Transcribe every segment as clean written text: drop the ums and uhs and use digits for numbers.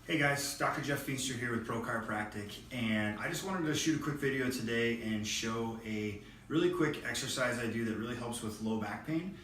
Hey guys, Dr. Jeff Feenstra here with Chiropractic, and I just wanted to shoot a quick video today and show a really quick exercise I do that really helps with low back pain.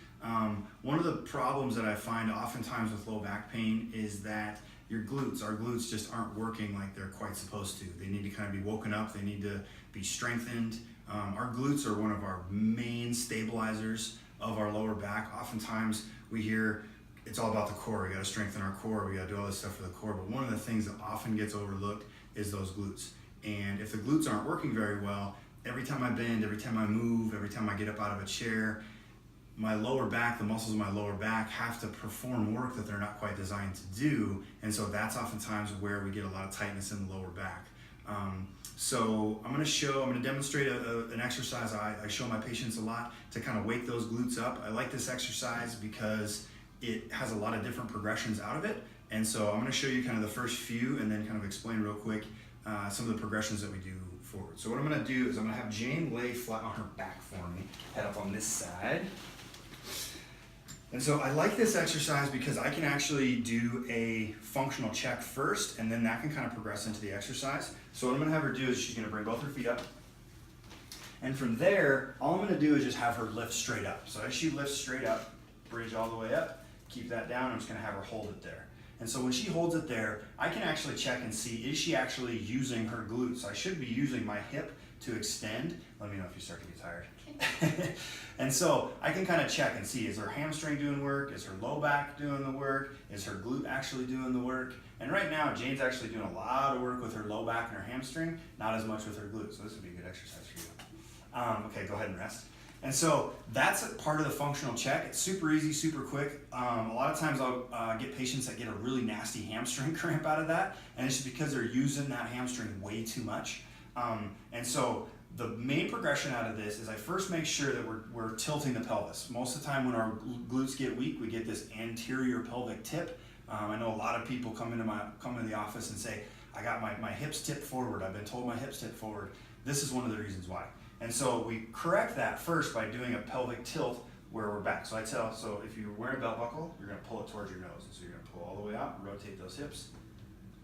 One of the problems that I find oftentimes with low back pain is that our glutes just aren't working like they're quite supposed to. They need to kind of be woken up, they need to be strengthened. Our glutes are one of our main stabilizers of our lower back. Oftentimes we hear it's all about the core. We got to strengthen our core. We got to do all this stuff for the core. But one of the things that often gets overlooked is those glutes. And if the glutes aren't working very well, every time I bend, every time I move, every time I get up out of a chair, my lower back, the muscles of my lower back have to perform work that they're not quite designed to do. And so that's oftentimes where we get a lot of tightness in the lower back. So I'm going to demonstrate an exercise I show my patients a lot to kind of wake those glutes up. I like this exercise because it has a lot of different progressions out of it. And so I'm going to show you kind of the first few and then kind of explain real quick some of the progressions that we do forward. So what I'm going to do is I'm going to have Jane lay flat on her back for me, head up on this side. And so I like this exercise because I can actually do a functional check first, and then that can kind of progress into the exercise. So what I'm going to have her do is she's going to bring both her feet up. And from there, all I'm going to do is just have her lift straight up. So as she lifts straight up, bridge all the way up, keep that down. I'm just going to have her hold it there. And so when she holds it there, I can actually check and see, is she actually using her glutes? I should be using my hip to extend. Let me know if you start to get tired. Okay. And so I can kind of check and see, is her hamstring doing work? Is her low back doing the work? Is her glute actually doing the work? And right now, Jane's actually doing a lot of work with her low back and her hamstring, not as much with her glute. So this would be a good exercise for you. Okay, go ahead and rest. And so that's part of the functional check. It's super easy, super quick. A lot of times I'll get patients that get a really nasty hamstring cramp out of that, and it's just because they're using that hamstring way too much. And so the main progression out of this is I first make sure that we're tilting the pelvis. Most of the time when our glutes get weak, we get this anterior pelvic tip. I know a lot of people come into the office and say, I got my hips tipped forward. I've been told my hips tipped forward. This is one of the reasons why. And so we correct that first by doing a pelvic tilt where we're back. So if you're wearing a belt buckle, you're going to pull it towards your nose. And so you're going to pull all the way out, rotate those hips.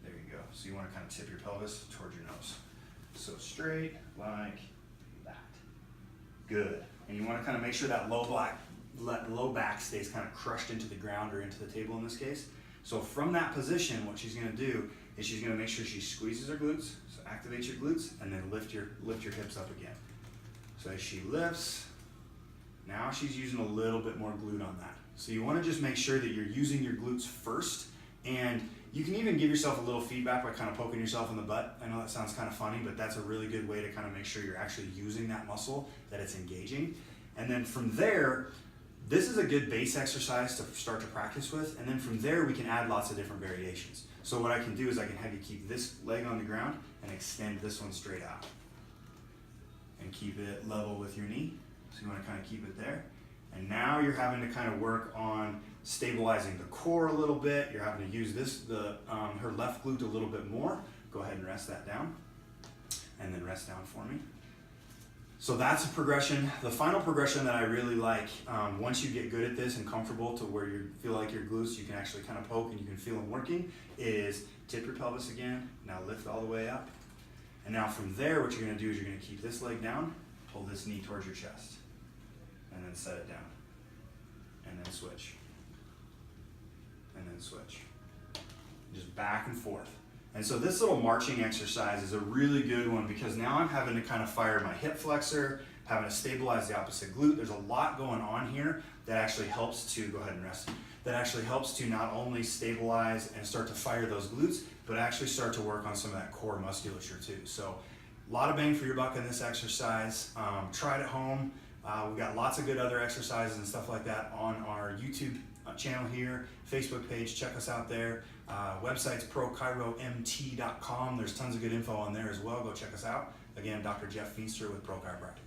There you go. So you want to kind of tip your pelvis towards your nose. So straight like that. Good. And you want to kind of make sure that low back stays kind of crushed into the ground or into the table in this case. So from that position, what she's going to do is she's going to make sure she squeezes her glutes. So activate your glutes and then lift your hips up again. So as she lifts, now she's using a little bit more glute on that. So you want to just make sure that you're using your glutes first, and you can even give yourself a little feedback by kind of poking yourself in the butt. I know that sounds kind of funny, but that's a really good way to kind of make sure you're actually using that muscle, that it's engaging. And then from there, this is a good base exercise to start to practice with, and then from there we can add lots of different variations. So what I can do is I can have you keep this leg on the ground and extend this one straight out. And keep it level with your knee. So you want to kind of keep it there. And now you're having to kind of work on stabilizing the core a little bit. You're having to use her left glute a little bit more. Go ahead and rest that down. And then rest down for me. So that's a progression. The final progression that I really like, once you get good at this and comfortable to where you feel like your glutes, you can actually kind of poke and you can feel them working, is tip your pelvis again. Now lift all the way up. And now from there, what you're going to do is you're going to keep this leg down, pull this knee towards your chest, and then set it down, and then switch, and then switch. Just back and forth. And so this little marching exercise is a really good one because now I'm having to kind of fire my hip flexor, having to stabilize the opposite glute. There's a lot going on here that actually helps to, go ahead and rest, that actually helps to not only stabilize and start to fire those glutes, but actually start to work on some of that core musculature too. So a lot of bang for your buck in this exercise. Try it at home. We've got lots of good other exercises and stuff like that on our YouTube channel here, Facebook page, check us out there. Website's prochiromt.com. There's tons of good info on there as well. Go check us out. Again, Dr. Jeff Feenstra with Pro Chiropractic.